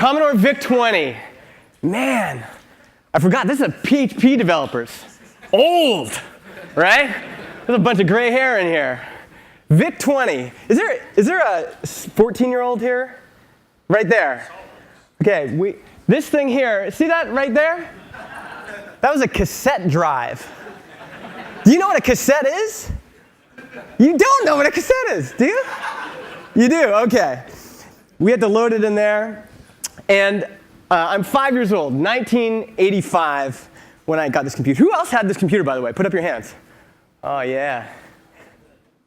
Commodore VIC-20. Man, I forgot, this is a PHP developers. Old, right? There's a bunch of gray hair in here. VIC-20. Is there a 14-year-old here? Right there. Okay, this thing here, see that right there? That was a cassette drive. Do you know what a cassette is? You don't know what a cassette is, do you? You do, okay. We had to load it in there. And I'm 5 years old, 1985, when I got this computer. Who else had this computer, by the way? Put up your hands. Oh, yeah.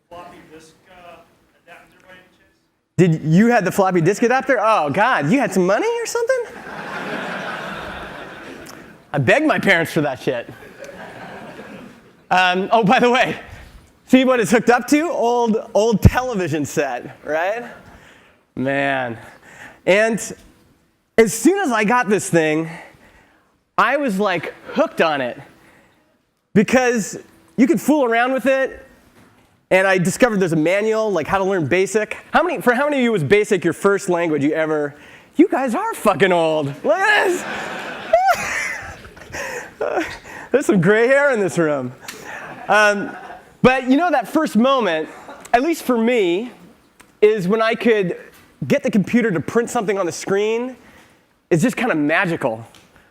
Floppy disk adapter by any chance? Did you had the floppy disk adapter? Oh, God, you had some money or something? I begged my parents for that shit. Oh, by the way, see what it's hooked up to? Old television set, right? Man. And as soon as I got this thing, I was like hooked on it because you could fool around with it. And I discovered there's a manual, like how to learn BASIC. For how many of you was BASIC your first language you ever? You guys are fucking old. Look at this. There's some gray hair in this room. But you know that first moment, at least for me, is when I could get the computer to print something on the screen. It's just kind of magical,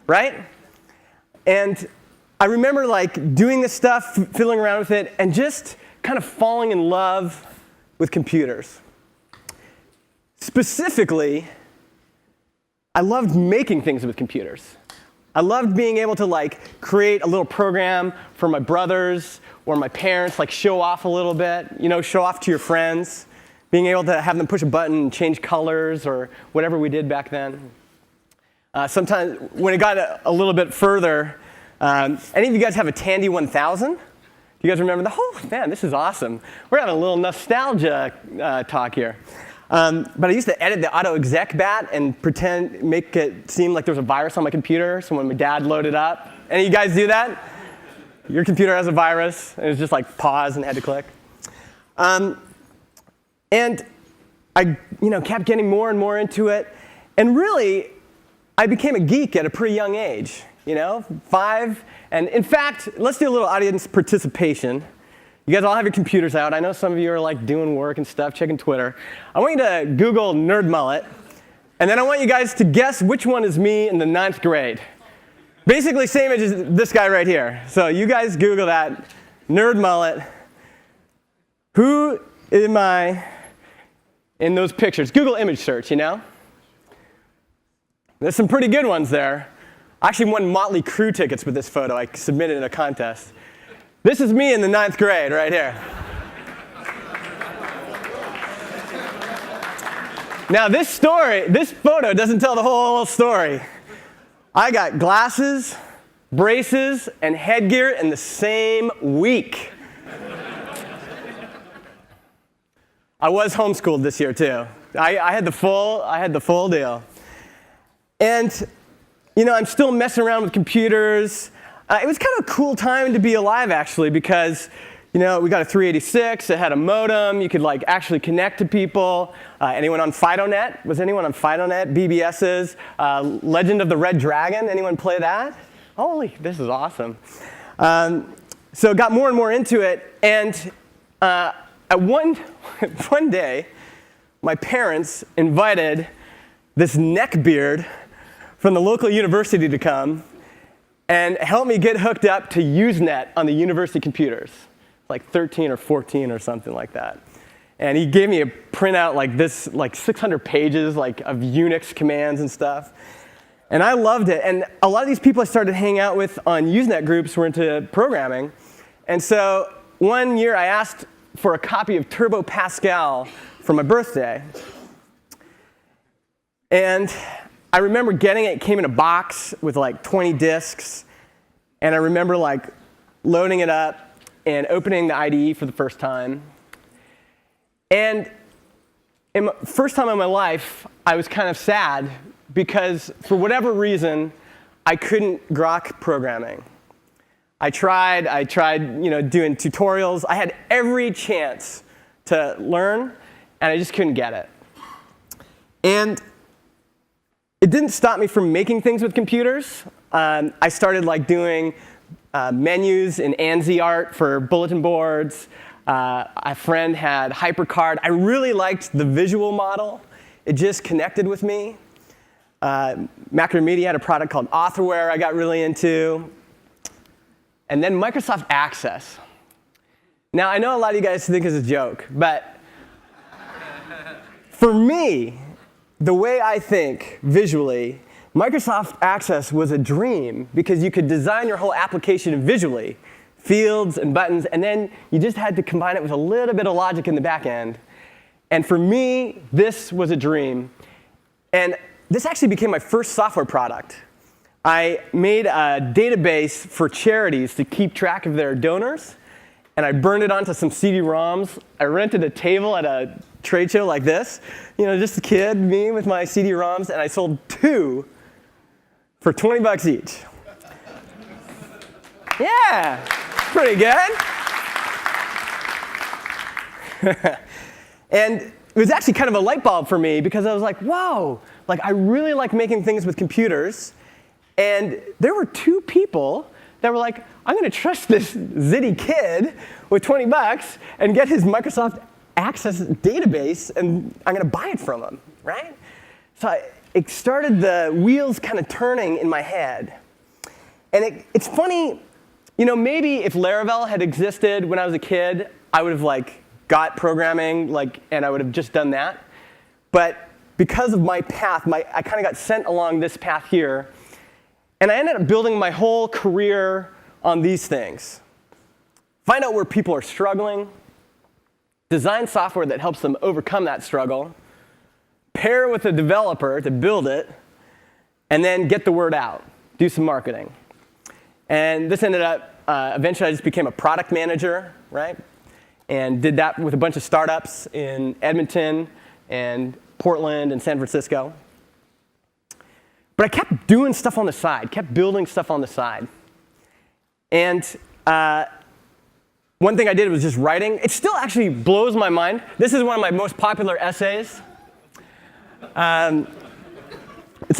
right? And I remember like doing this stuff, fiddling around with it, and just kind of falling in love with computers. Specifically, I loved making things with computers. I loved being able to like create a little program for my brothers or my parents, like show off a little bit, show off to your friends, being able to have them push a button and change colors or whatever we did back then. Sometimes when it got a little bit further, any of you guys have a Tandy 1000? Do you guys remember that? Oh, man, this is awesome. We're having a little nostalgia talk here. But I used to edit the auto exec bat and make it seem like there was a virus on my computer. So when my dad loaded up, any of you guys do that? Your computer has a virus, and it's just like pause and had to click. And I kept getting more and more into it. And really, I became a geek at a pretty young age, 5. And in fact, let's do a little audience participation. You guys all have your computers out. I know some of you are like doing work and stuff, checking Twitter. I want you to Google nerd mullet, and then I want you guys to guess which one is me in the 9th grade. Basically, same age as this guy right here. So you guys Google that, nerd mullet. Who am I in those pictures? Google image search, There's some pretty good ones there. I actually won Motley Crue tickets with this photo. I submitted in a contest. This is me in the 9th grade right here. Now this photo doesn't tell the whole story. I got glasses, braces, and headgear in the same week. I was homeschooled this year too. I had the full deal. And I'm still messing around with computers. It was kind of a cool time to be alive, actually, because we got a 386. It had a modem. You could like actually connect to people. Anyone on FidoNet? Was anyone on FidoNet? BBS's Legend of the Red Dragon. Anyone play that? Holy, this is awesome. So got more and more into it, and at one day, my parents invited this neckbeard from the local university to come and help me get hooked up to Usenet on the university computers, like 13 or 14 or something like that. And he gave me a printout like this, like 600 pages like of Unix commands and stuff. And I loved it. And a lot of these people I started hanging out with on Usenet groups were into programming. And so one year I asked for a copy of Turbo Pascal for my birthday. And I remember getting it. It came in a box with like 20 disks. And I remember like loading it up and opening the IDE for the first time. And first time in my life, I was kind of sad because for whatever reason, I couldn't grok programming. I tried doing tutorials. I had every chance to learn, and I just couldn't get it. And it didn't stop me from making things with computers. I started like doing menus in ANSI art for bulletin boards. A friend had HyperCard. I really liked the visual model. It just connected with me. Macromedia had a product called Authorware I got really into. And then Microsoft Access. Now, I know a lot of you guys think it's a joke, but for me, the way I think visually, Microsoft Access was a dream because you could design your whole application visually, fields and buttons, and then you just had to combine it with a little bit of logic in the back end. And for me, this was a dream. And this actually became my first software product. I made a database for charities to keep track of their donors, and I burned it onto some CD-ROMs. I rented a table at a trade show like this, just a kid, me with my CD-ROMs, and I sold 2 for $20 each. Yeah, pretty good. And it was actually kind of a light bulb for me because I was like, whoa, like I really like making things with computers. And there were 2 people that were like, I'm going to trust this zitty kid with $20 and get his Microsoft Access database, and I'm going to buy it from him, right? So it started the wheels kind of turning in my head. And it's funny, maybe if Laravel had existed when I was a kid, I would have got programming, and I would have just done that. But because of my path, I kind of got sent along this path here, and I ended up building my whole career on these things. Find out where people are struggling, design software that helps them overcome that struggle, pair with a developer to build it, and then get the word out, do some marketing. And this ended up, eventually I just became a product manager, right? And did that with a bunch of startups in Edmonton and Portland and San Francisco. But I kept doing stuff on the side, kept building stuff on the side. And one thing I did was just writing. It still actually blows my mind. This is one of my most popular essays. It's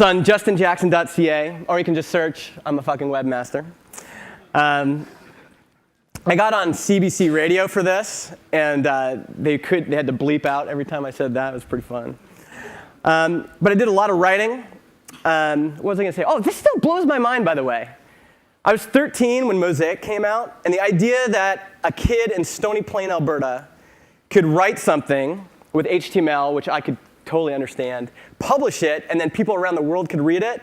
on justinjackson.ca, or you can just search, I'm a fucking webmaster. I got on CBC Radio for this, and they had to bleep out every time I said that. It was pretty fun. But I did a lot of writing. What was I going to say? Oh, this still blows my mind, by the way. I was 13 when Mosaic came out, and the idea that a kid in Stony Plain, Alberta, could write something with HTML, which I could totally understand, publish it, and then people around the world could read it,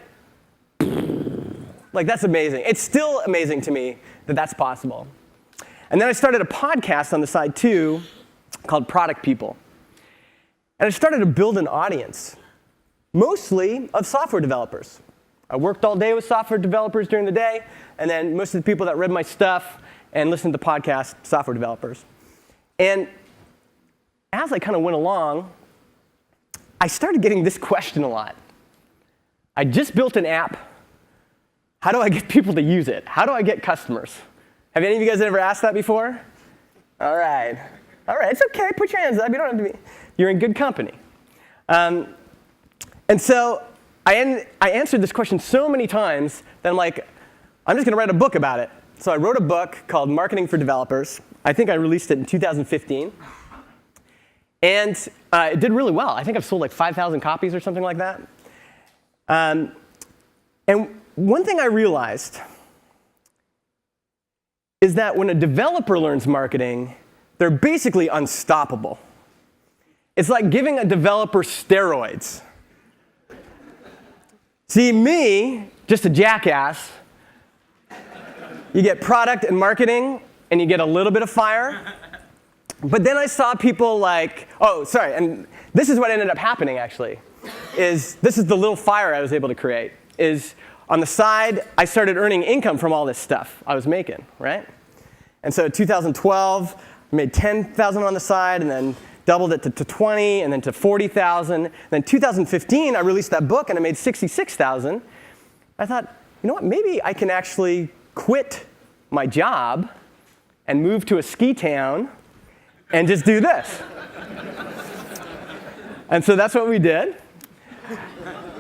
that's amazing. It's still amazing to me that that's possible. And then I started a podcast on the side, too, called Product People. And I started to build an audience, mostly of software developers. I worked all day with software developers during the day, and then most of the people that read my stuff and listened to podcasts, software developers. And as I kind of went along, I started getting this question a lot. I just built an app. How do I get people to use it? How do I get customers? Have any of you guys ever asked that before? All right. All right, it's OK. Put your hands up. You don't have to be. You're in good company. And so I answered this question so many times that I'm like, I'm just going to write a book about it. So I wrote a book called Marketing for Developers. I think I released it in 2015. And it did really well. I think I've sold 5,000 copies or something like that. And one thing I realized is that when a developer learns marketing, they're basically unstoppable. It's like giving a developer steroids. See, me, just a jackass, you get product and marketing, and you get a little bit of fire. But then I saw people and this is what ended up happening, actually, this is the little fire I was able to create, is on the side, I started earning income from all this stuff I was making, right? And so in 2012, I made $10,000 on the side, and then doubled it to 20, and then to 40,000. Then 2015, I released that book, and I made 66,000. I thought, you know what? Maybe I can actually quit my job and move to a ski town and just do this. And so that's what we did.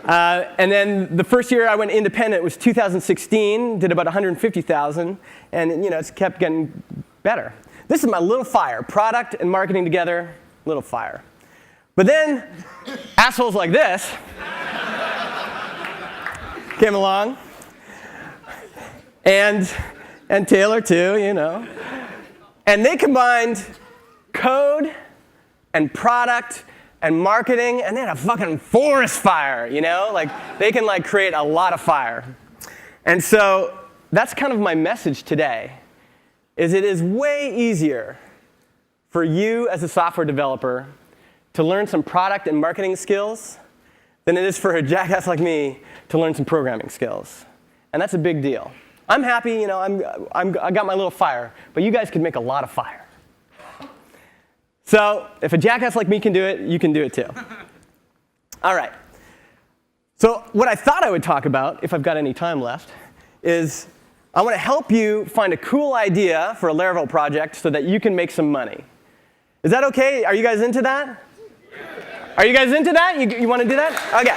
And then the first year I went independent was 2016, did about 150,000, and it's kept getting better. This is my little fire, product and marketing together, little fire. But then assholes like this came along, and Taylor too, and they combined code and product and marketing, and they had a fucking forest fire, Like, they can, create a lot of fire. And so that's kind of my message today, is it is way easier for you as a software developer to learn some product and marketing skills than it is for a jackass like me to learn some programming skills. And that's a big deal. I'm happy, I got my little fire, but you guys could make a lot of fire. So if a jackass like me can do it, you can do it too. All right. So what I thought I would talk about, if I've got any time left, is I want to help you find a cool idea for a Laravel project so that you can make some money. Is that okay? Are you guys into that? Are you guys into that? You want to do that? Okay.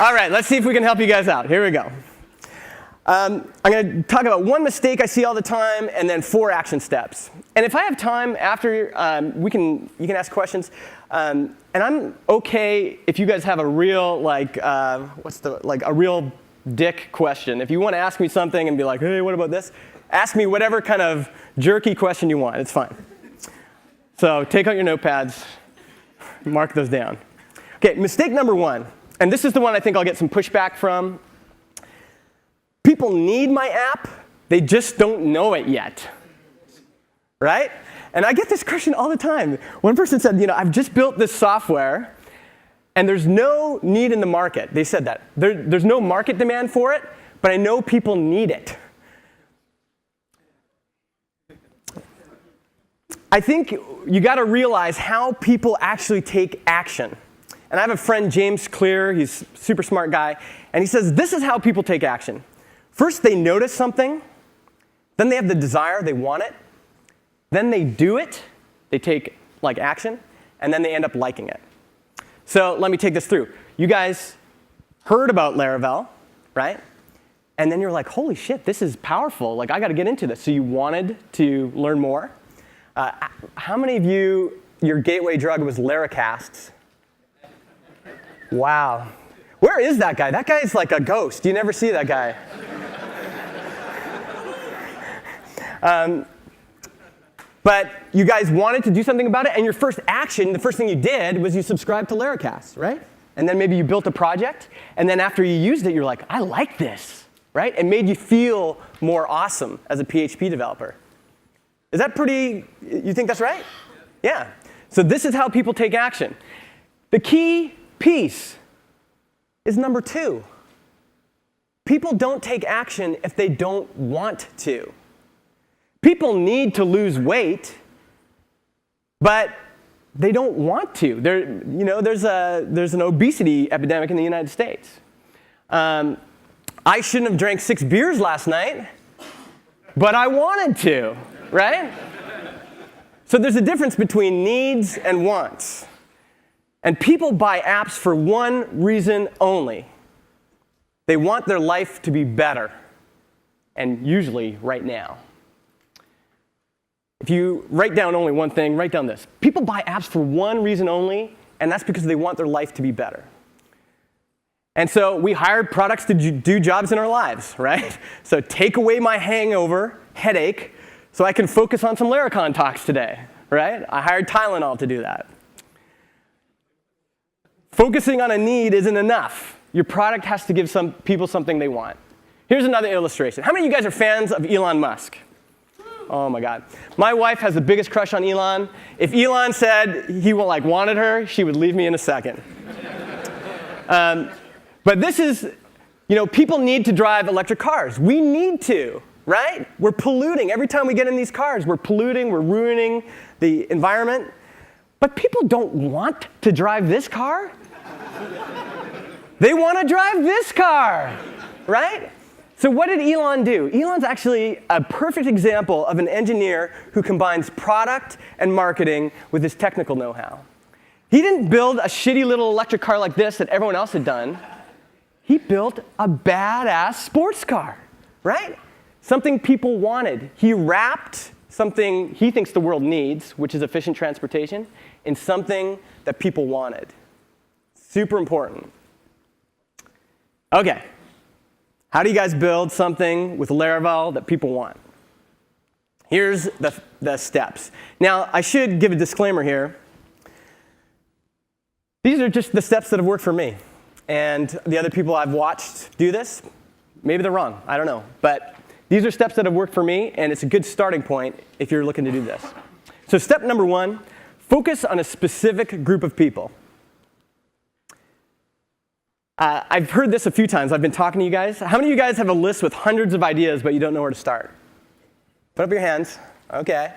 All right, let's see if we can help you guys out. Here we go. I'm going to talk about one mistake I see all the time, and then 4 action steps. And if I have time after, you can ask questions. And I'm okay if you guys have a real a real dick question. If you want to ask me something and be like, hey, what about this? Ask me whatever kind of jerky question you want. It's fine. So take out your notepads, mark those down. Okay, mistake number 1, and this is the one I think I'll get some pushback from. People need my app, they just don't know it yet, right? And I get this question all the time. One person said, I've just built this software, and there's no need in the market. They said that. There's no market demand for it, but I know people need it. I think you got to realize how people actually take action. And I have a friend, James Clear, he's a super smart guy, and he says this is how people take action. First, they notice something, then they have the desire, they want it, then they do it, they take action, and then they end up liking it. So let me take this through. You guys heard about Laravel, right? And then you're like, holy shit, this is powerful. I got to get into this. So you wanted to learn more. How many of you, your gateway drug was Laracasts? Wow. Where is that guy? That guy's like a ghost. You never see that guy. But you guys wanted to do something about it, and your first action, the first thing you did, was you subscribed to Laracast, right? And then maybe you built a project, and then after you used it, you're like, I like this, right? It made you feel more awesome as a PHP developer. Is that pretty, you think that's right? Yeah. So this is how people take action. The key piece is number 2. People don't take action if they don't want to. People need to lose weight, but they don't want to. There's an obesity epidemic in the United States. I shouldn't have drank 6 beers last night, but I wanted to, right? So there's a difference between needs and wants. And people buy apps for one reason only. They want their life to be better, and usually right now. If you write down only one thing, write down this. People buy apps for one reason only, and that's because they want their life to be better. And so we hired products to do jobs in our lives, right? So take away my headache, so I can focus on some Laracon talks today, right? I hired Tylenol to do that. Focusing on a need isn't enough. Your product has to give some people something they want. Here's another illustration. How many of you guys are fans of Elon Musk? Oh my God. My wife has the biggest crush on Elon. If Elon said he wanted her, she would leave me in a second. But this is, people need to drive electric cars. We need to, right? We're polluting. Every time we get in these cars, we're polluting, we're ruining the environment. But people don't want to drive this car. They want to drive this car, right? So what did Elon do? Elon's actually a perfect example of an engineer who combines product and marketing with his technical know-how. He didn't build a shitty little electric car like this that everyone else had done. He built a badass sports car, right? Something people wanted. He wrapped something he thinks the world needs, which is efficient transportation, in something that people wanted. Super important. Okay. How do you guys build something with Laravel that people want? Here's the steps. Now, I should give a disclaimer here. These are just the steps that have worked for me. And the other people I've watched do this, maybe they're wrong. I don't know. But these are steps that have worked for me, and it's a good starting point if you're looking to do this. So step number 1, focus on a specific group of people. I've heard this a few times. I've been talking to you guys. How many of you guys have a list with hundreds of ideas, but you don't know where to start? Put up your hands. OK.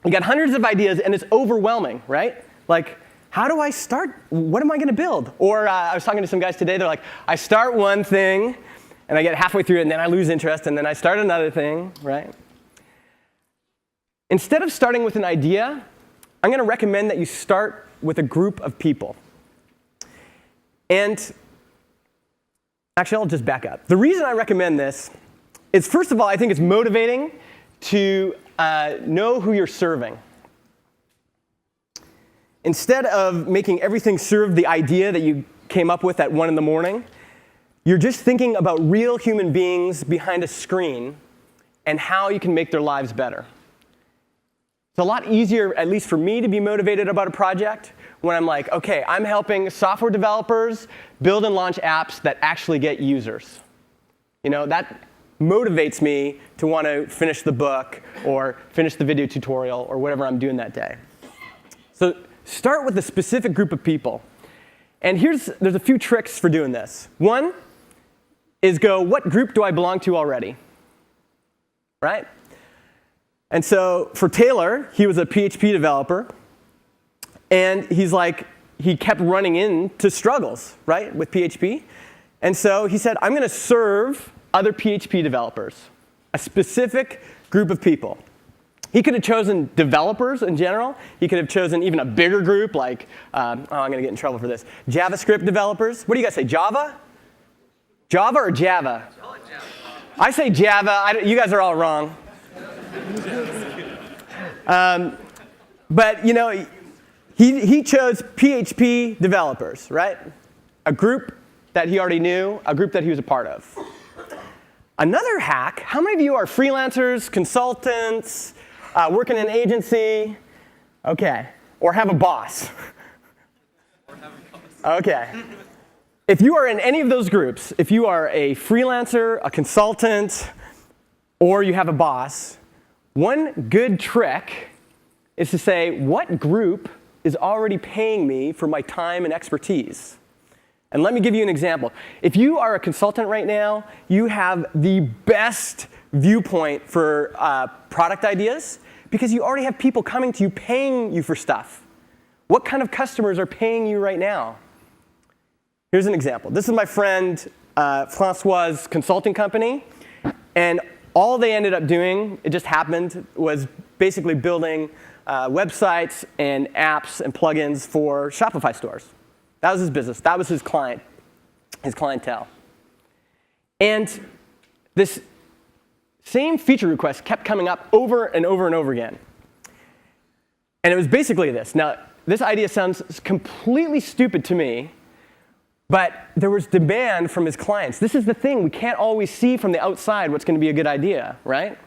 You got hundreds of ideas, and it's overwhelming, right? Like, how do I start? What am I going to build? Or I was talking to some guys today. They're like, I start one thing, and I get halfway through it, and then I lose interest, and then I start another thing, right? Instead of starting with an idea, I'm going to recommend that you start with a group of people. And actually, I'll just back up. The reason I recommend this is, first of all, I think it's motivating to know who you're serving. Instead of making everything serve the idea that you came up with at 1 in the morning, you're just thinking about real human beings behind a screen and how you can make their lives better. It's a lot easier, at least for me, to be motivated about a project when I'm like, OK, I'm helping software developers build and launch apps that actually get users. You know, that motivates me to want to finish the book or finish the video tutorial or whatever I'm doing that day. So start with a specific group of people. And there's a few tricks for doing this. One is go, what group do I belong to already? Right? And so for Taylor, he was a PHP developer. And he kept running into struggles, right, with PHP. And so he said, I'm going to serve other PHP developers, a specific group of people. He could have chosen developers in general. He could have chosen even a bigger group, like, I'm going to get in trouble for this, JavaScript developers. What do you guys say, Java? Java or Java? I say Java. You guys are all wrong. But, you know, he chose PHP developers, right? A group that he already knew, a group that he was a part of. Another hack, how many of you are freelancers, consultants, work in an agency? OK. Or have a boss? OK. If you are in any of those groups, if you are a freelancer, a consultant, or you have a boss, one good trick is to say, what group is already paying me for my time and expertise? And let me give you an example. If you are a consultant right now, you have the best viewpoint for product ideas because you already have people coming to you paying you for stuff. What kind of customers are paying you right now? Here's an example. This is my friend Francois's consulting company. And all they ended up doing, it just happened, was basically building websites and apps and plugins for Shopify stores. That was his business. That was his clientele. And this same feature request kept coming up over and over and over again. And it was basically this. Now, this idea sounds completely stupid to me, but there was demand from his clients. This is the thing. We can't always see from the outside what's going to be a good idea, right?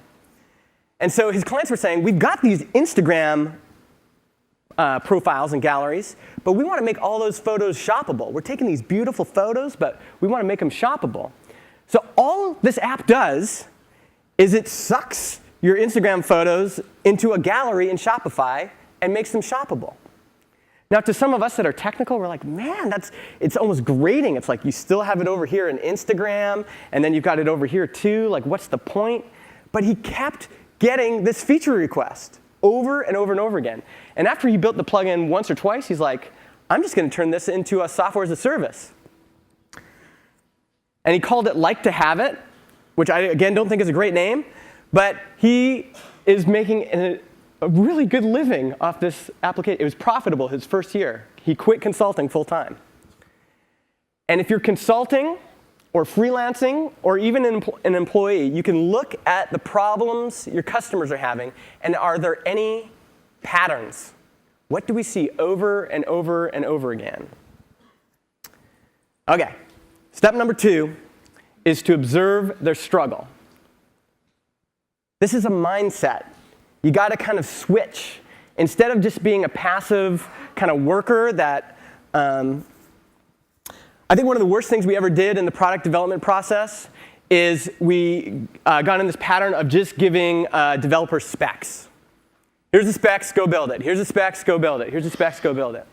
And so his clients were saying, we've got these Instagram profiles and galleries, but we want to make all those photos shoppable. We're taking these beautiful photos, but we want to make them shoppable. So all this app does is it sucks your Instagram photos into a gallery in Shopify and makes them shoppable. Now, to some of us that are technical, we're like, man, it's almost grating. It's like you still have it over here in Instagram, and then you've got it over here too. Like, what's the point? But he kept getting this feature request over and over and over again. And after he built the plugin once or twice, he's like, I'm just going to turn this into a software as a service. And he called it Like to Have It, which I, again, don't think is a great name. But he is making a really good living off this application. It was profitable his first year. He quit consulting full time. And if you're consulting or freelancing or even an employee, you can look at the problems your customers are having, and are there any patterns? What do we see over and over and over again? Okay, step number 2 is to observe their struggle. This is a mindset. You got to kind of switch. Instead of just being a passive kind of worker that, I think one of the worst things we ever did in the product development process is we got in this pattern of just giving developers specs. Here's the specs, go build it. Here's the specs, go build it. Here's the specs, go build it.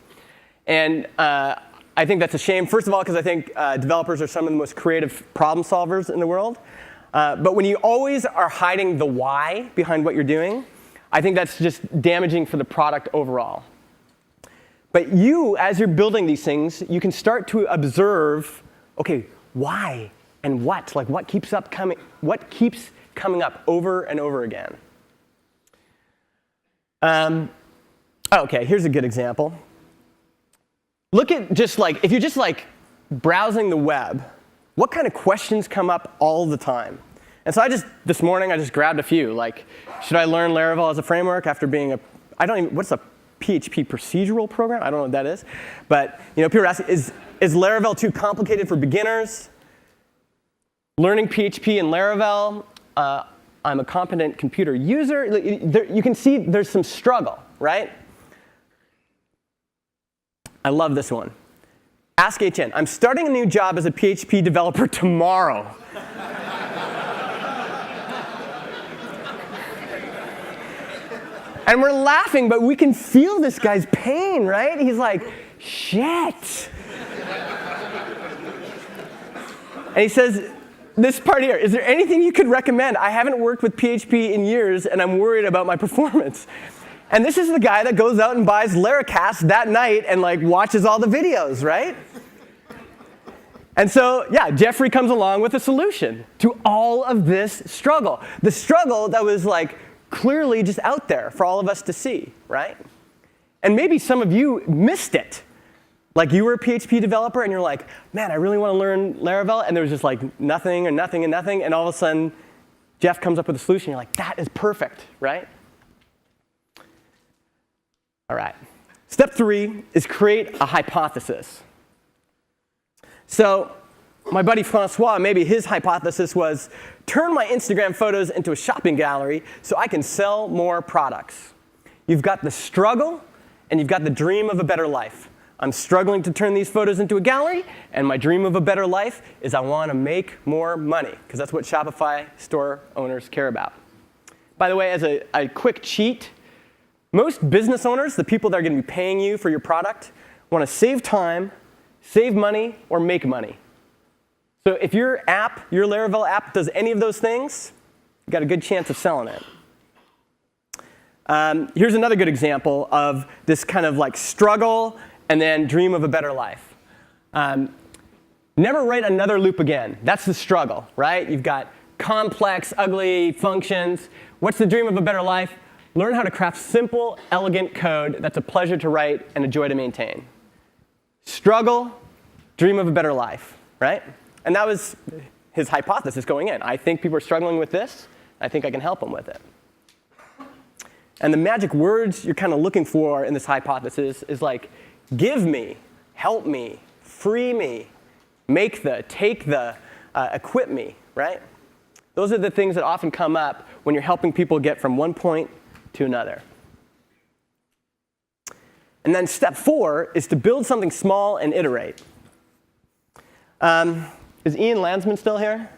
And I think that's a shame, first of all, because I think developers are some of the most creative problem solvers in the world. But when you always are hiding the why behind what you're doing, I think that's just damaging for the product overall. But you, as you're building these things, you can start to observe, okay, why and what? Like what keeps coming up over and over again? Okay, here's a good example. Look at just like, if you're just like browsing the web, what kind of questions come up all the time? And so this morning, I just grabbed a few. Like, should I learn Laravel as a framework after being what's a PHP procedural program? I don't know what that is. But, people are asking, is Laravel too complicated for beginners? Learning PHP and Laravel, I'm a competent computer user. You can see there's some struggle, right? I love this one. Ask HN, I'm starting a new job as a PHP developer tomorrow. And we're laughing, but we can feel this guy's pain, right? He's like, shit. And he says, this part here, is there anything you could recommend? I haven't worked with PHP in years, and I'm worried about my performance. And this is the guy that goes out and buys Laracon that night and watches all the videos, right? And so, yeah, Jeffrey comes along with a solution to all of this struggle. The struggle that was clearly just out there for all of us to see, right? And maybe some of you missed it. Like you were a PHP developer and you're like, man, I really want to learn Laravel, and there was just nothing and nothing and nothing, and all of a sudden, Jeff comes up with a solution. You're like, that is perfect, right? All right. Step 3 is create a hypothesis. So my buddy Francois, maybe his hypothesis was, turn my Instagram photos into a shopping gallery so I can sell more products. You've got the struggle, and you've got the dream of a better life. I'm struggling to turn these photos into a gallery, and my dream of a better life is I want to make more money, because that's what Shopify store owners care about. By the way, as a quick cheat, most business owners, the people that are going to be paying you for your product, want to save time, save money, or make money. So if your app, your Laravel app, does any of those things, you've got a good chance of selling it. Here's another good example of this kind of struggle and then dream of a better life. Never write another loop again. That's the struggle, right? You've got complex, ugly functions. What's the dream of a better life? Learn how to craft simple, elegant code that's a pleasure to write and a joy to maintain. Struggle, dream of a better life, right? And that was his hypothesis going in. I think people are struggling with this. I think I can help them with it. And the magic words you're kind of looking for in this hypothesis is give me, help me, free me, make the, take the, equip me, right? Those are the things that often come up when you're helping people get from one point to another. And then step 4 is to build something small and iterate. Is Ian Landsman still here?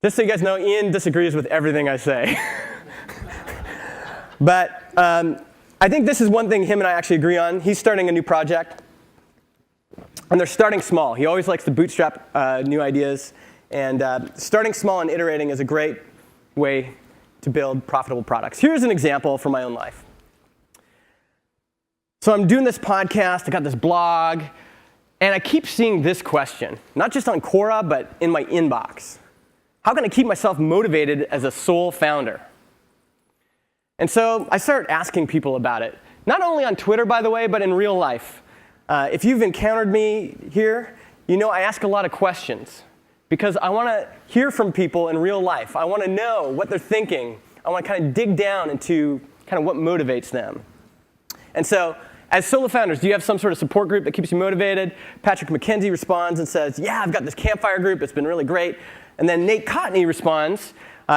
Just so you guys know, Ian disagrees with everything I say. But I think this is one thing him and I actually agree on. He's starting a new project, and they're starting small. He always likes to bootstrap new ideas, and starting small and iterating is a great way to build profitable products. Here's an example from my own life. So I'm doing this podcast, I got this blog, and I keep seeing this question, not just on Quora, but in my inbox. How can I keep myself motivated as a sole founder? And so I started asking people about it. Not only on Twitter, by the way, but in real life. If you've encountered me here, you know I ask a lot of questions because I want to hear from people in real life. I want to know what they're thinking. I want to kind of dig down into kind of what motivates them. And so, as solo founders, do you have some sort of support group that keeps you motivated? Patrick McKenzie responds and says, yeah, I've got this campfire group. It's been really great. And then Nate Cotney responds.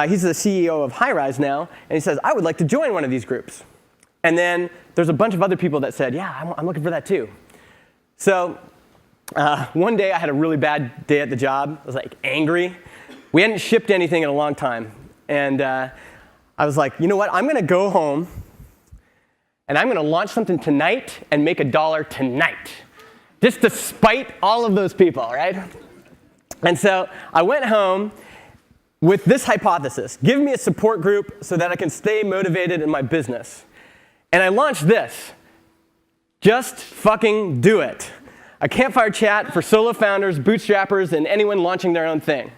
He's the CEO of Highrise now. And he says, I would like to join one of these groups. And then there's a bunch of other people that said, yeah, I'm looking for that too. So one day I had a really bad day at the job. I was like angry. We hadn't shipped anything in a long time. And I was like, you know what? I'm going to go home and I'm going to launch something tonight and make $1 tonight. Just to spite all of those people, right? And so I went home with this hypothesis. Give me a support group so that I can stay motivated in my business. And I launched this. Just fucking do it. A campfire chat for solo founders, bootstrappers, and anyone launching their own thing.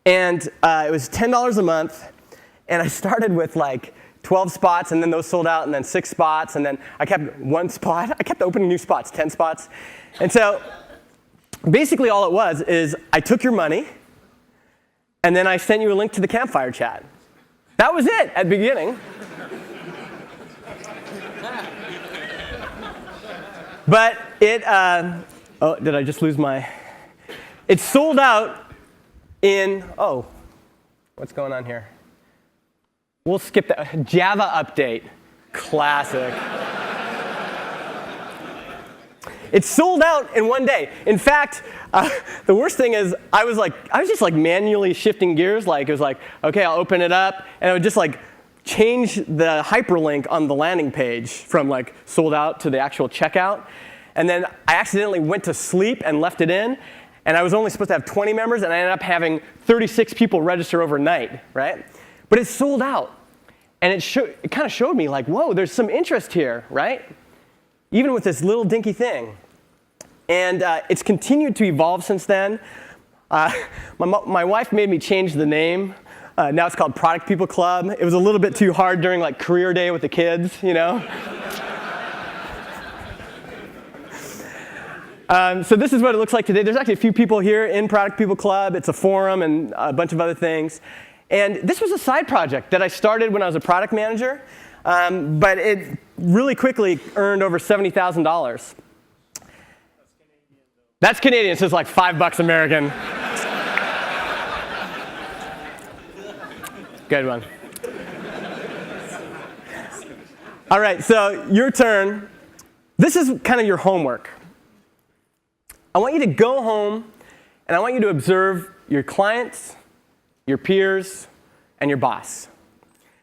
And it was $10 a month. And I started with like 12 spots, and then those sold out, and then 6 spots, and then I kept 1 spot. I kept opening new spots, 10 spots. And so basically all it was is I took your money, and then I sent you a link to the campfire chat. That was it at the beginning. But it, oh, did I just lose my? It sold out in, oh, what's going on here? We'll skip that. Java update. Classic. It sold out in one day. In fact, the worst thing is I was just like manually shifting gears. Like it was like, okay, I'll open it up, and I would just like change the hyperlink on the landing page from like sold out to the actual checkout. And then I accidentally went to sleep and left it in, and I was only supposed to have 20 members, and I ended up having 36 people register overnight, right? But it sold out. And it kind of showed me like, whoa, there's some interest here, right? Even with this little dinky thing. And it's continued to evolve since then. My wife made me change the name. Now it's called Product People Club. It was a little bit too hard during like career day with the kids, you know? So this is what it looks like today. There's actually a few people here in Product People Club. It's a forum and a bunch of other things. And this was a side project that I started when I was a product manager, but it really quickly earned over $70,000. That's Canadian, so it's like $5 American. Good one. All right, so your turn. This is kind of your homework. I want you to go home, and I want you to observe your clients, your peers, and your boss.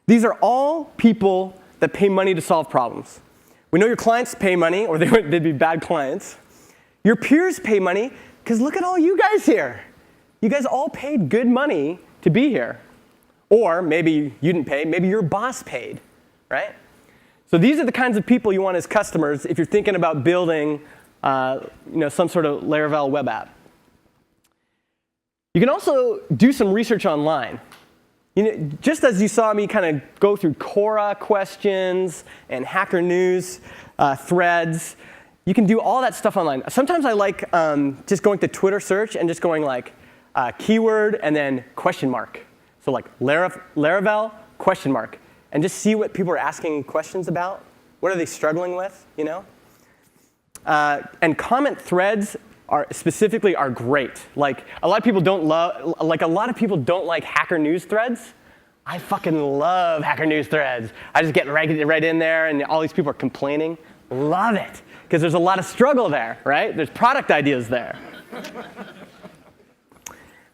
These are all people that pay money to solve problems. We know your clients pay money, or they'd be bad clients. Your peers pay money, because look at all you guys here. You guys all paid good money to be here. Or maybe you didn't pay, maybe your boss paid, right? So these are the kinds of people you want as customers if you're thinking about building some sort of Laravel web app. You can also do some research online. Just as you saw me kind of go through Quora questions and Hacker News threads, you can do all that stuff online. Sometimes I like just going to Twitter search and just going like keyword and then question mark. So like Laravel question mark, and just see what people are asking questions about. What are they struggling with? And comment threads specifically are great. Like a lot of people don't like Hacker News threads. I fucking love Hacker News threads. I just get right in there, and all these people are complaining. Love it, because there's a lot of struggle there, right? There's product ideas there.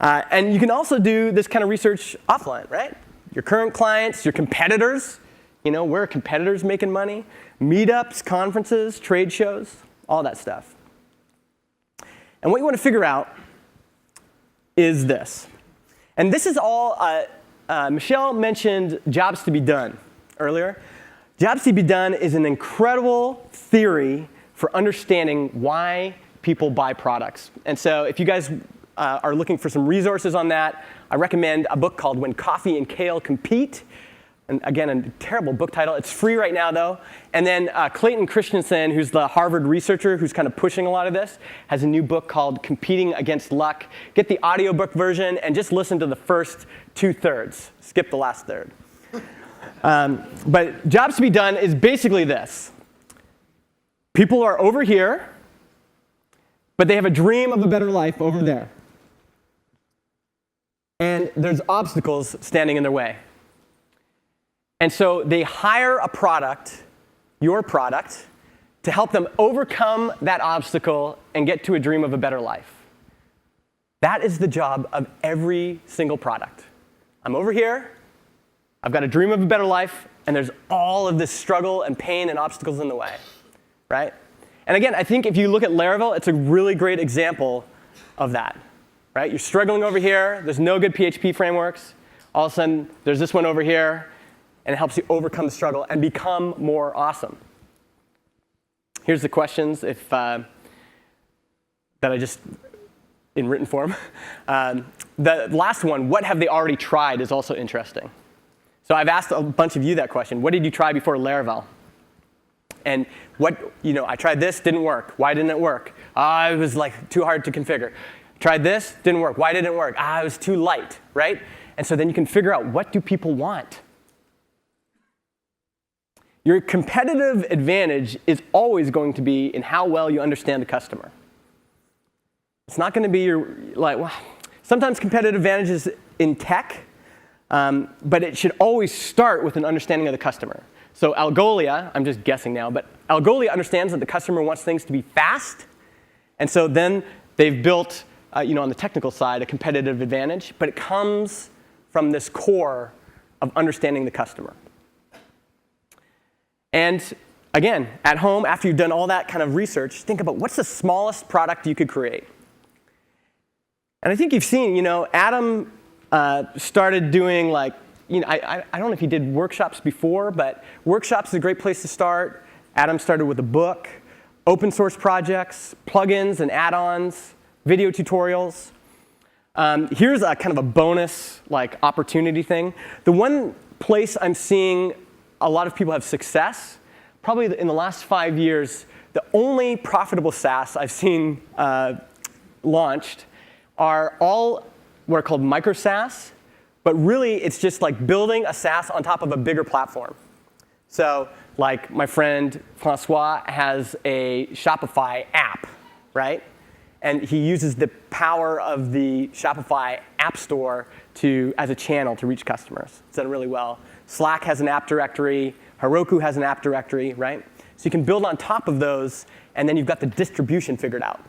And you can also do this kind of research offline, right? Your current clients, your competitors. Where are competitors making money? Meetups, conferences, trade shows, all that stuff. And what you want to figure out is this. And this is all, Michelle mentioned jobs to be done earlier. Jobs to be done is an incredible theory for understanding why people buy products. And so if you guys are looking for some resources on that, I recommend a book called When Coffee and Kale Compete And again, a terrible book title. It's free right now, though. And then Clayton Christensen, who's the Harvard researcher who's kind of pushing a lot of this, has a new book called Competing Against Luck. Get the audiobook version and just listen to the first 2/3. Skip the last third. But jobs to be done is basically this. People are over here, but they have a dream of a better life over there. And there's obstacles standing in their way. And so they hire a product, your product, to help them overcome that obstacle and get to a dream of a better life. That is the job of every single product. I'm over here, I've got a dream of a better life, and there's all of this struggle and pain and obstacles in the way, right? And again, I think if you look at Laravel, it's a really great example of that, right? You're struggling over here, there's no good PHP frameworks, all of a sudden there's this one over here, and it helps you overcome the struggle and become more awesome. Here's the questions that I just, in written form. The last one, what have they already tried, is also interesting. So I've asked a bunch of you that question. What did you try before Laravel? And I tried this, didn't work. Why didn't it work? It was like too hard to configure. Tried this, didn't work. Why didn't it work? It was too light, right? And so then you can figure out, what do people want? Your competitive advantage is always going to be in how well you understand the customer. It's not going to be sometimes competitive advantage is in tech, but it should always start with an understanding of the customer. So Algolia, I'm just guessing now, but Algolia understands that the customer wants things to be fast, and so then they've built, on the technical side, a competitive advantage, but it comes from this core of understanding the customer. And again, at home, after you've done all that kind of research, think about what's the smallest product you could create. And I think you've seen, Adam started doing I don't know if he did workshops before, but workshops is a great place to start. Adam started with a book, open source projects, plugins and add-ons, video tutorials. Here's a kind of a bonus opportunity thing. The one place I'm seeing a lot of people have success, probably in the last 5 years, the only profitable SaaS I've seen launched are all what are called micro SaaS, but really it's just like building a SaaS on top of a bigger platform. So my friend Francois has a Shopify app, right? And he uses the power of the Shopify App Store as a channel to reach customers. It's done really well. Slack has an app directory. Heroku has an app directory, right? So you can build on top of those, and then you've got the distribution figured out.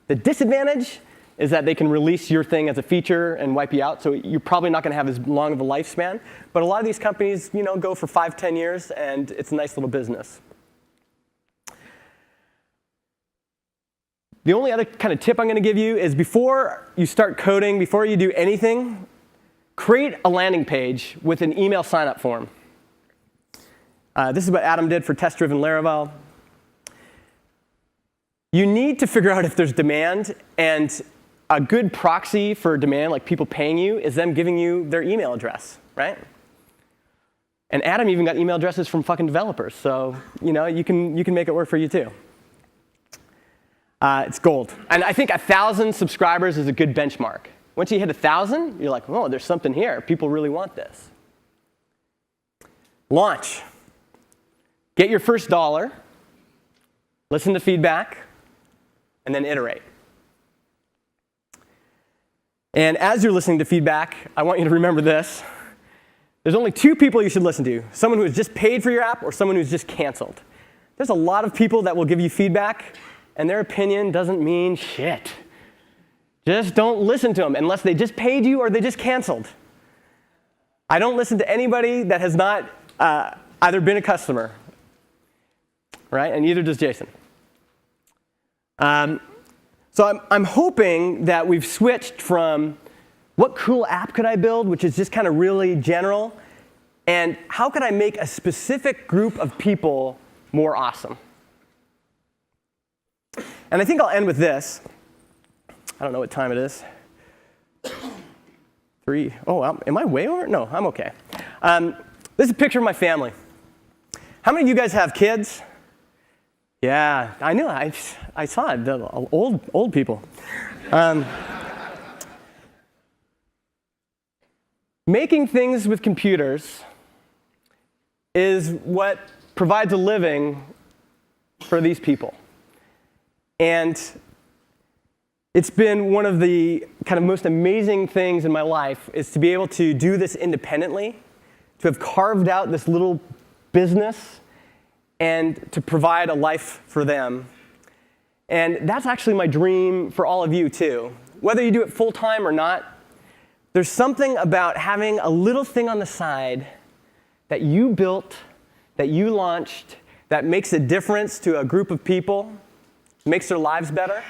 The disadvantage is that they can release your thing as a feature and wipe you out, so you're probably not going to have as long of a lifespan. But a lot of these companies, go for 5, 10 years, and it's a nice little business. The only other kind of tip I'm going to give you is before you start coding, before you do anything, create a landing page with an email sign-up form. This is what Adam did for test-driven Laravel. You need to figure out if there's demand, and a good proxy for demand, like people paying you, is them giving you their email address, right? And Adam even got email addresses from fucking developers, so you can make it work for you too. It's gold. And I think 1,000 subscribers is a good benchmark. Once you hit 1,000, you're like, oh, there's something here. People really want this. Launch. Get your first $1, listen to feedback, and then iterate. And as you're listening to feedback, I want you to remember this. There's only 2 people you should listen to, someone who has just paid for your app or someone who's just canceled. There's a lot of people that will give you feedback, and their opinion doesn't mean shit. Just don't listen to them unless they just paid you or they just canceled. I don't listen to anybody that has not either been a customer, right? And neither does Jason. So I'm hoping that we've switched from what cool app could I build, which is just kind of really general, and how could I make a specific group of people more awesome? And I think I'll end with this. I don't know what time it is. 3. Oh, am I way over? No, I'm OK. This is a picture of my family. How many of you guys have kids? Yeah, I know. I saw it. The old people. Making things with computers is what provides a living for these people. And it's been one of the kind of most amazing things in my life is to be able to do this independently, to have carved out this little business and to provide a life for them. And that's actually my dream for all of you too. Whether you do it full time or not, there's something about having a little thing on the side that you built, that you launched, that makes a difference to a group of people, makes their lives better,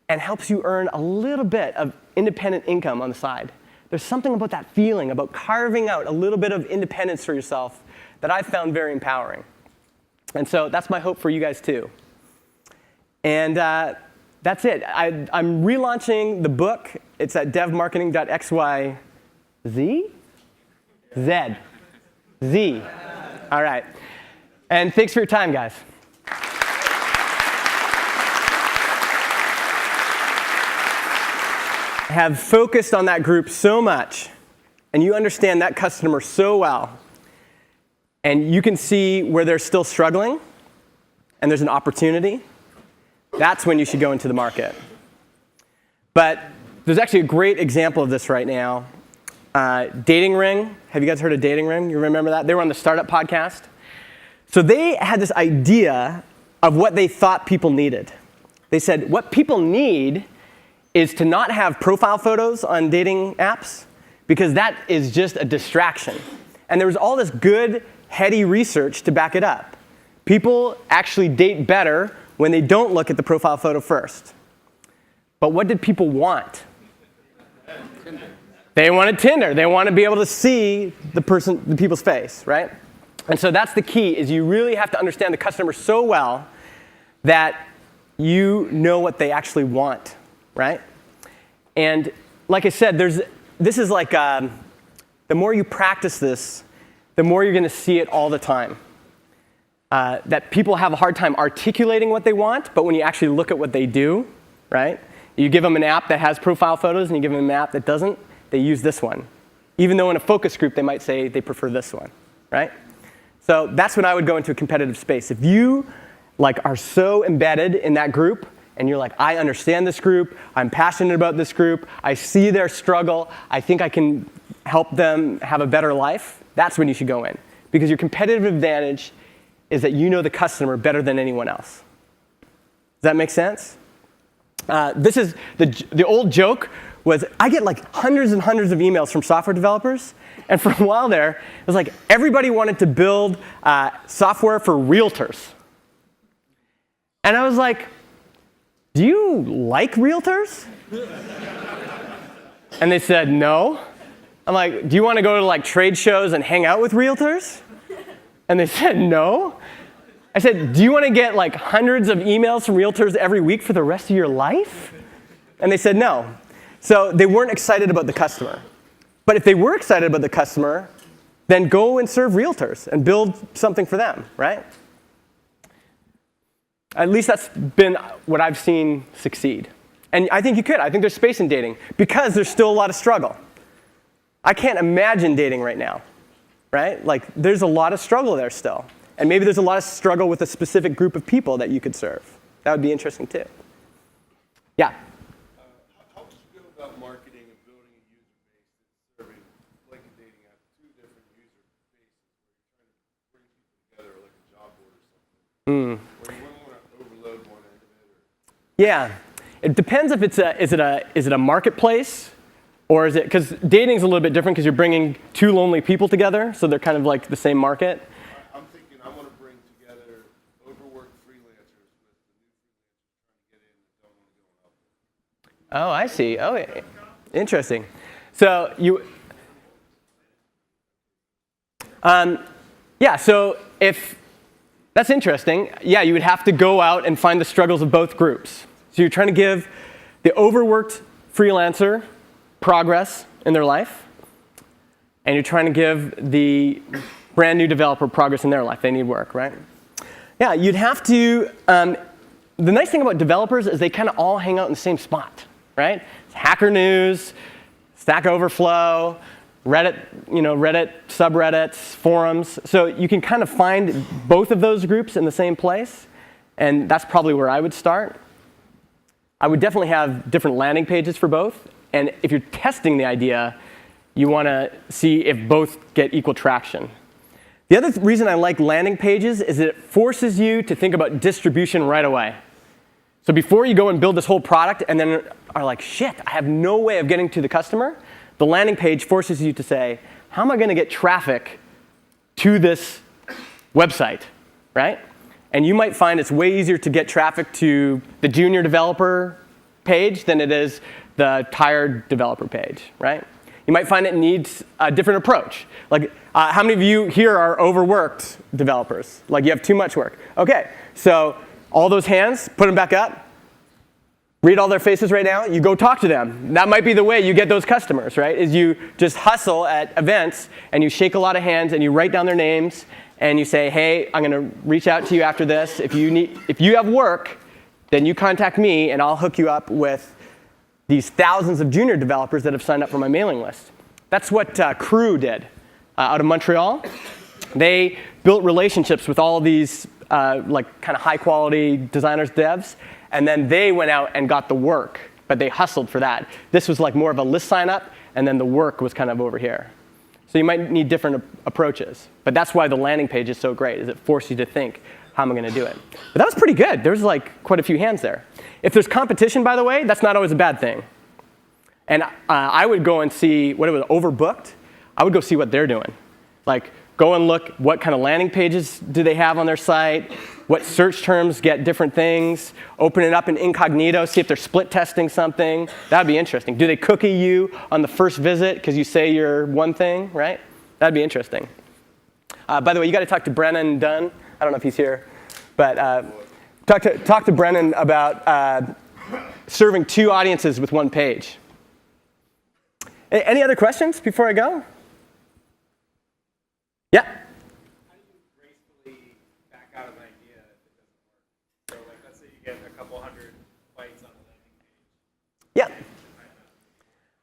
and helps you earn a little bit of independent income on the side. There's something about that feeling, about carving out a little bit of independence for yourself that I've found very empowering. And so that's my hope for you guys too. And that's it. I'm relaunching the book. It's at devmarketing.xyz. Z. All right. And thanks for your time, guys. Have focused on that group so much, and you understand that customer so well, and you can see where they're still struggling, and there's an opportunity, that's when you should go into the market. But there's actually a great example of this right now. Dating Ring. Have you guys heard of Dating Ring? You remember that? They were on the Startup Podcast. So they had this idea of what they thought people needed. They said, what people need is to not have profile photos on dating apps because that is just a distraction. And there was all this good, heady research to back it up. People actually date better when they don't look at the profile photo first. But what did people want? They wanted Tinder. They want to be able to see the people's face, right? And so that's the key, is you really have to understand the customer so well that you know what they actually want, right? And like I said, this is like, the more you practice this, the more you're going to see it all the time. That people have a hard time articulating what they want, but when you actually look at what they do, right? You give them an app that has profile photos and you give them an app that doesn't, they use this one. Even though in a focus group they might say they prefer this one, right? So that's when I would go into a competitive space. If you are so embedded in that group and you're like, I understand this group, I'm passionate about this group, I see their struggle, I think I can help them have a better life, that's when you should go in. Because your competitive advantage is that you know the customer better than anyone else. Does that make sense? This is the old joke was I get hundreds and hundreds of emails from software developers, and for a while there, it was like everybody wanted to build software for realtors. And I was like, do you like realtors? And they said, no. I'm like, do you want to go to trade shows and hang out with realtors? And they said, no. I said, do you want to get hundreds of emails from realtors every week for the rest of your life? And they said, no. So they weren't excited about the customer. But if they were excited about the customer, then go and serve realtors and build something for them, right? At least that's been what I've seen succeed. And I think you could. I think there's space in dating because there's still a lot of struggle. I can't imagine dating right now, right? There's a lot of struggle there still. And maybe there's a lot of struggle with a specific group of people that you could serve. That would be interesting too. Yeah? How would you go about marketing and building a user base that's serving, like a dating app, two different user bases where you're trying to bring people together like a job board or something? Where you wouldn't want to overload one end of it? Yeah. It depends if is it a marketplace or is it, because dating's a little bit different because you're bringing two lonely people together, so they're kind of like the same market. I'm thinking I want to bring together overworked freelancers with the new freelancers trying to get in that don't want to go and help them. Oh, I see. Oh, yeah. Interesting. So so if that's interesting, yeah, you would have to go out and find the struggles of both groups. So you're trying to give the overworked freelancer progress in their life, and you're trying to give the brand new developer progress in their life. They need work, right? Yeah, you'd have to, the nice thing about developers is they kind of all hang out in the same spot, right? Hacker News, Stack Overflow, Reddit, Reddit, subreddits, forums. So you can kind of find both of those groups in the same place, and that's probably where I would start. I would definitely have different landing pages for both, and if you're testing the idea, you want to see if both get equal traction. The other reason I like landing pages is that it forces you to think about distribution right away. So before you go and build this whole product and then are like, shit, I have no way of getting to the customer, the landing page forces you to say, how am I going to get traffic to this website, right? And you might find it's way easier to get traffic to the junior developer page than it is the tired developer page, right? You might find it needs a different approach. Like, how many of you here are overworked developers? Like, you have too much work. OK, so all those hands, put them back up. Read all their faces right now. You go talk to them. That might be the way you get those customers, right? Is you just hustle at events, and you shake a lot of hands, and you write down their names, and you say, hey, I'm going to reach out to you after this. If you have work, then you contact me, and I'll hook you up with these thousands of junior developers that have signed up for my mailing list. That's what Crew did out of Montreal. They built relationships with all of these like kind of high-quality designers, devs, and then they went out and got the work, but they hustled for that. This was like more of a list sign-up, and then the work was kind of over here. So you might need different approaches, but that's why the landing page is so great, is it forces you to think, how am I going to do it? But that was pretty good. There was like quite a few hands there. If there's competition, by the way, that's not always a bad thing. And I would go and see what it was, Overbooked. I would go see what they're doing. Like, go and look what kind of landing pages do they have on their site, what search terms get different things, open it up in incognito, see if they're split testing something. That would be interesting. Do they cookie you on the first visit because you say you're one thing, right? That would be interesting. By the way, you got to talk to Brennan Dunn. I don't know if he's here, but talk to Brennan about serving two audiences with one page. Any other questions before I go? Yeah? How do you gracefully back out of an idea if it doesn't work? So like, let's say you get a couple hundred bites on the landing page. Yeah.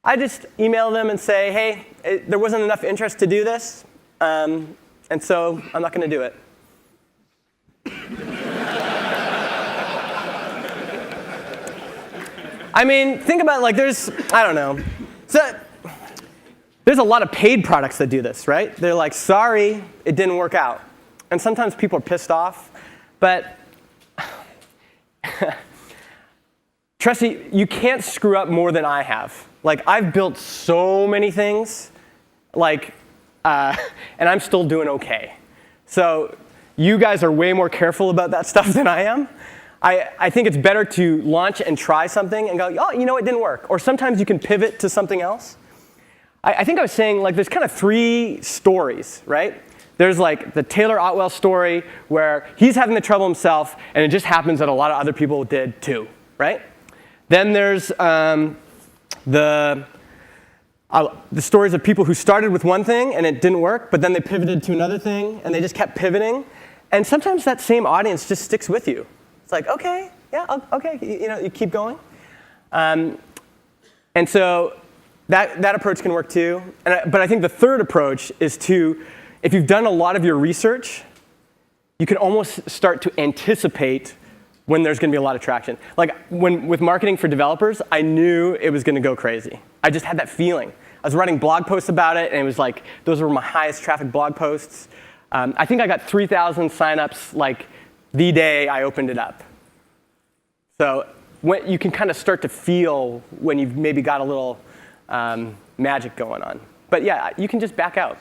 I just email them and say, hey, there wasn't enough interest to do this, and so I'm not going to do it. I mean, think about like I don't know. There's a lot of paid products that do this, right? They're like, sorry, it didn't work out. And sometimes people are pissed off, but trust me, you can't screw up more than I have. Like, I've built so many things, like, and I'm still doing okay. So you guys are way more careful about that stuff than I am. I think it's better to launch and try something and go, oh, you know, it didn't work. Or sometimes you can pivot to something else. I think I was saying, like, there's kind of three stories, right? There's like the Taylor Otwell story where he's having the trouble himself, and it just happens that a lot of other people did too, right? Then there's the stories of people who started with one thing and it didn't work, but then they pivoted to another thing, and they just kept pivoting. And sometimes that same audience just sticks with you. It's like, OK, yeah, OK, you keep going. And so that approach can work too. But I think the third approach is to, if you've done a lot of your research, you can almost start to anticipate when there's going to be a lot of traction. Like with marketing for developers, I knew it was going to go crazy. I just had that feeling. I was writing blog posts about it, and it was like, those were my highest traffic blog posts. I think I got 3,000 signups like the day I opened it up. So you can kind of start to feel when you've maybe got a little magic going on. But yeah, you can just back out.